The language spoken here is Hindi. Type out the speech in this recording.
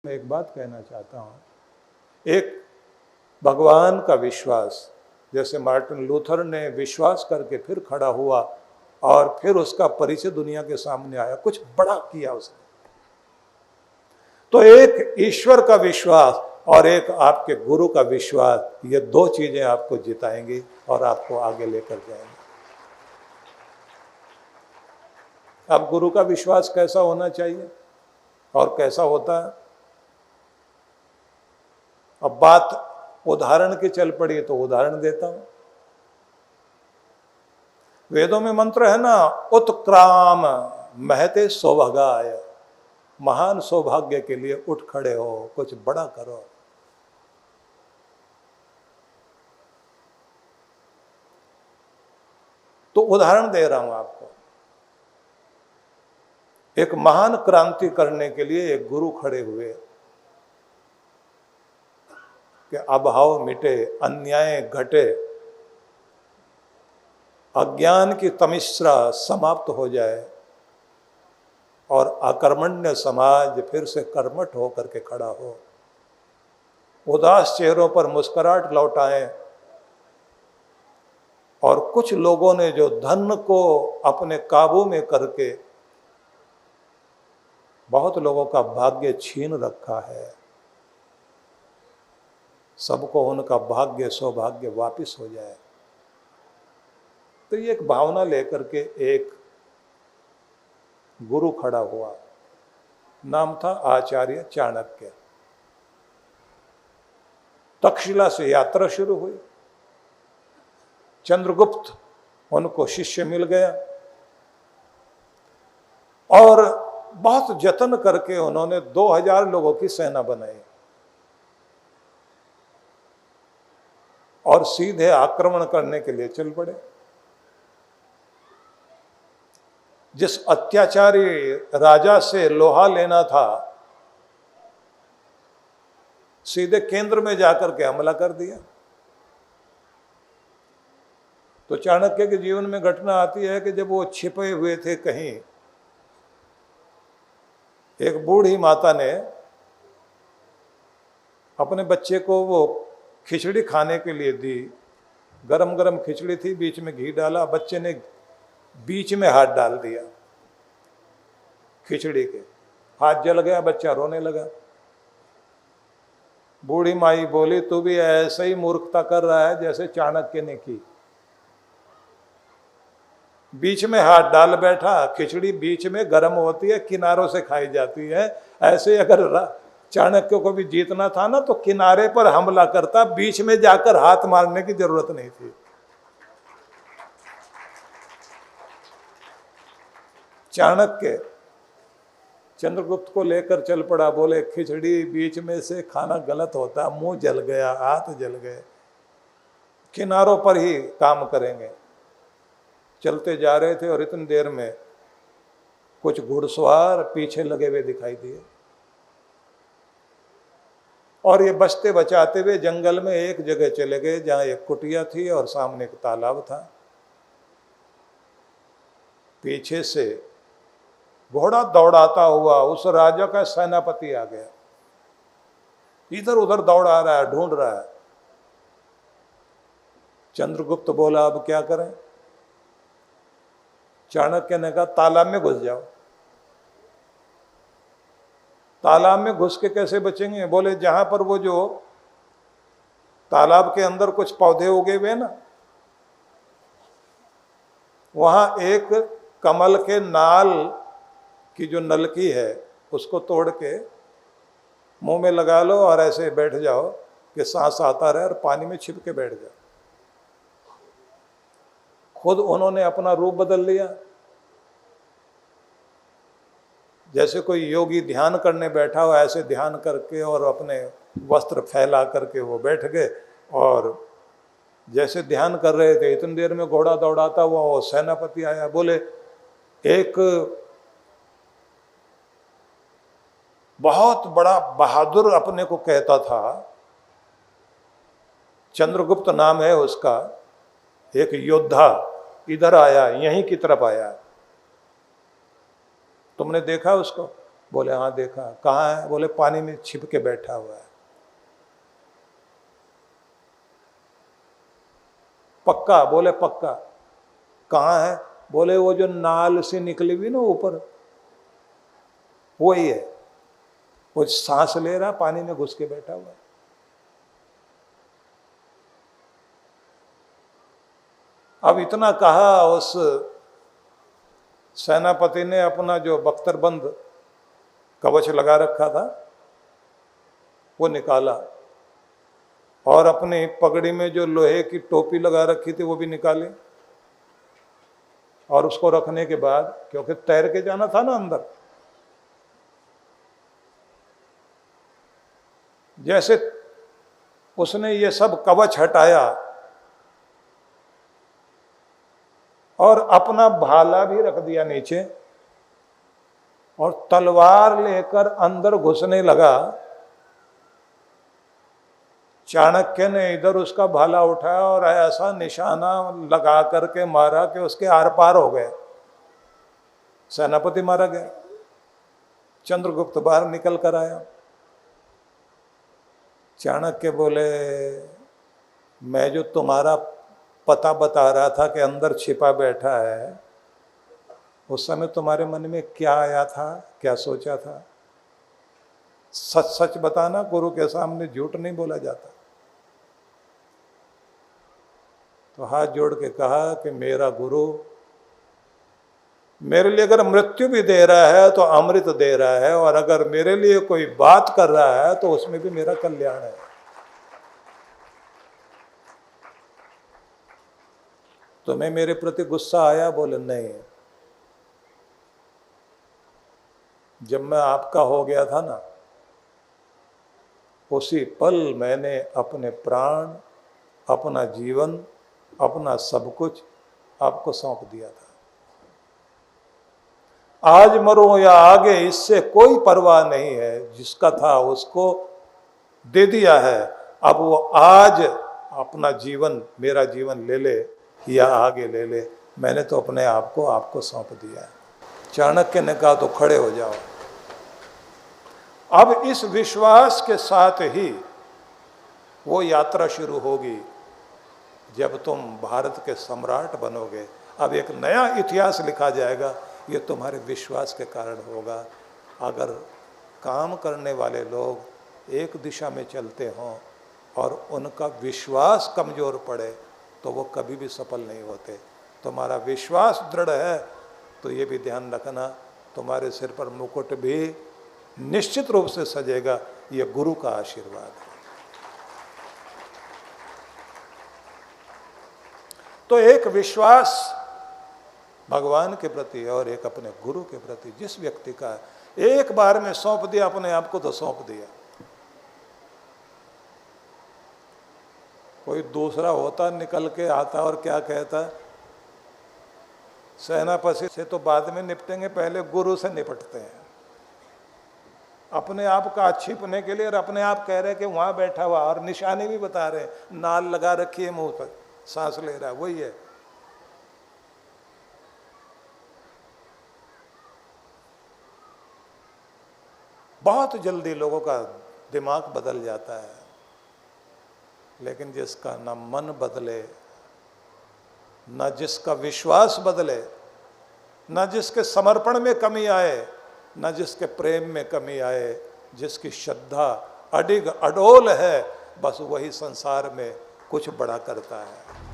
मैं एक बात कहना चाहता हूँ। एक भगवान का विश्वास, जैसे मार्टिन लूथर ने विश्वास करके फिर खड़ा हुआ और फिर उसका परिचय दुनिया के सामने आया, कुछ बड़ा किया उसने। तो एक ईश्वर का विश्वास और एक आपके गुरु का विश्वास, ये दो चीजें आपको जिताएंगी और आपको आगे लेकर जाएंगी। अब गुरु का विश्वास कैसा होना चाहिए और कैसा होता है? अब बात उदाहरण की चल पड़ी तो उदाहरण देता हूं। वेदों में मंत्र है ना, उत्क्राम महते सौभागाय, महान सौभाग्य के लिए उठ खड़े हो, कुछ बड़ा करो। तो उदाहरण दे रहा हूं आपको। एक महान क्रांति करने के लिए एक गुरु खड़े हुए कि अभाव मिटे, अन्याय घटे, अज्ञान की तमिश्रा समाप्त हो जाए और अकर्मण्य समाज फिर से कर्मठ होकर के खड़ा हो, उदास चेहरों पर मुस्कुराहट लौटाएं। और कुछ लोगों ने जो धन को अपने काबू में करके बहुत लोगों का भाग्य छीन रखा है, सबको उनका भाग्य सौभाग्य वापिस हो जाए। तो ये एक भावना लेकर के एक गुरु खड़ा हुआ, नाम था आचार्य चाणक्य। तक्षशिला से यात्रा शुरू हुई, चंद्रगुप्त उनको शिष्य मिल गया और बहुत जतन करके उन्होंने 2000 लोगों की सेना बनाई और सीधे आक्रमण करने के लिए चल पड़े। जिस अत्याचारी राजा से लोहा लेना था, सीधे केंद्र में जाकर के हमला कर दिया। तो चाणक्य के जीवन में घटना आती है कि जब वो छिपे हुए थे कहीं, एक बूढ़ी माता ने अपने बच्चे को वो खिचड़ी खाने के लिए दी। गरम गरम खिचड़ी थी, बीच में घी डाला, बच्चे ने बीच में हाथ डाल दिया खिचड़ी के, हाथ जल गया, बच्चा रोने लगा। बूढ़ी माई बोली, तू भी ऐसे ही मूर्खता कर रहा है जैसे चाणक्य ने की। बीच में हाथ डाल बैठा, खिचड़ी बीच में गर्म होती है, किनारों से खाई जाती है। ऐसे अगर चाणक्य को भी जीतना था ना तो किनारे पर हमला करता, बीच में जाकर हाथ मारने की जरूरत नहीं थी। चाणक्य चंद्रगुप्त को लेकर चल पड़ा, बोले खिचड़ी बीच में से खाना गलत होता, मुंह जल गया, हाथ जल गए, किनारों पर ही काम करेंगे। चलते जा रहे थे और इतनी देर में कुछ घुड़सवार पीछे लगे हुए दिखाई दिए और ये बचते बचाते हुए जंगल में एक जगह चले गए जहां एक कुटिया थी और सामने एक तालाब था। पीछे से घोड़ा दौड़ाता हुआ उस राजा का सेनापति आ गया, इधर उधर दौड़ा रहा है, ढूंढ रहा है। चंद्रगुप्त बोला, अब क्या करें? चाणक्य ने कहा, तालाब में घुस जाओ। तालाब में घुस के कैसे बचेंगे? बोले जहां पर वो जो तालाब के अंदर कुछ पौधे उगे हुए ना, वहां एक कमल के नाल की जो नलकी है उसको तोड़ के मुंह में लगा लो और ऐसे बैठ जाओ कि सांस आता रहे और पानी में छिप के बैठ जाओ। खुद उन्होंने अपना रूप बदल लिया, जैसे कोई योगी ध्यान करने बैठा हो ऐसे ध्यान करके और अपने वस्त्र फैला करके वो बैठ गए। और जैसे ध्यान कर रहे थे, इतनी देर में घोड़ा दौड़ाता हुआ वो सेनापति आया। बोले एक बहुत बड़ा बहादुर अपने को कहता था, चंद्रगुप्त नाम है उसका, एक योद्धा इधर आया, यहीं की तरफ आया, तुमने देखा उसको? बोले हाँ देखा। कहाँ है? बोले पानी में छिप के बैठा हुआ है। पक्का? बोले पक्का। कहाँ है? बोले वो जो नाल से निकली हुई ना ऊपर, वही है। वो सांस ले रहा, पानी में घुस के बैठा हुआ है। अब इतना कहा, उस सेनापति ने अपना जो बख्तरबंद कवच लगा रखा था वो निकाला, और अपनी पगड़ी में जो लोहे की टोपी लगा रखी थी वो भी निकाली, और उसको रखने के बाद, क्योंकि तैर के जाना था ना अंदर, जैसे उसने ये सब कवच हटाया और अपना भाला भी रख दिया नीचे, और तलवार लेकर अंदर घुसने लगा। चाणक्य ने इधर उसका भाला उठाया और ऐसा निशाना लगा करके मारा कि उसके आर पार हो गए। सेनापति मारा गया। चंद्रगुप्त बाहर निकल कर आया। चाणक्य बोले, मैं जो तुम्हारा पता बता रहा था कि अंदर छिपा बैठा है, उस समय तुम्हारे मन में क्या आया था, क्या सोचा था? सच सच बताना, गुरु के सामने झूठ नहीं बोला जाता। तो हाथ जोड़ के कहा कि मेरा गुरु मेरे लिए अगर मृत्यु भी दे रहा है तो अमृत दे रहा है, और अगर मेरे लिए कोई बात कर रहा है तो उसमें भी मेरा कल्याण है। तुम्हें मेरे प्रति गुस्सा आया? बोले नहीं। जब मैं आपका हो गया था ना, उसी पल मैंने अपने प्राण, अपना जीवन, अपना सब कुछ आपको सौंप दिया था। आज मरो या आगे, इससे कोई परवाह नहीं है। जिसका था उसको दे दिया है। अब वो आज अपना जीवन, मेरा जीवन ले ले या आगे ले ले, मैंने तो अपने आप को आपको सौंप दिया है। चाणक्य ने कहा तो खड़े हो जाओ। अब इस विश्वास के साथ ही वो यात्रा शुरू होगी जब तुम भारत के सम्राट बनोगे। अब एक नया इतिहास लिखा जाएगा, ये तुम्हारे विश्वास के कारण होगा। अगर काम करने वाले लोग एक दिशा में चलते हों और उनका विश्वास कमज़ोर पड़े तो वो कभी भी सफल नहीं होते। तुम्हारा विश्वास दृढ़ है तो ये भी ध्यान रखना, तुम्हारे सिर पर मुकुट भी निश्चित रूप से सजेगा। ये गुरु का आशीर्वाद है। तो एक विश्वास भगवान के प्रति और एक अपने गुरु के प्रति, जिस व्यक्ति का एक बार में सौंप दिया अपने आप को, तो सौंप दिया। कोई दूसरा होता निकल के आता और क्या कहता, सेनापति से तो बाद में निपटेंगे, पहले गुरु से निपटते हैं। अपने आप का छिपने के लिए, और अपने आप कह रहे कि वहां बैठा हुआ, और निशानी भी बता रहे, नाल लगा रखी है मुंह पर, सांस ले रहा है, वही है। बहुत जल्दी लोगों का दिमाग बदल जाता है, लेकिन जिसका ना मन बदले, ना जिसका विश्वास बदले, ना जिसके समर्पण में कमी आए, ना जिसके प्रेम में कमी आए, जिसकी श्रद्धा अडिग अडोल है, बस वही संसार में कुछ बड़ा करता है।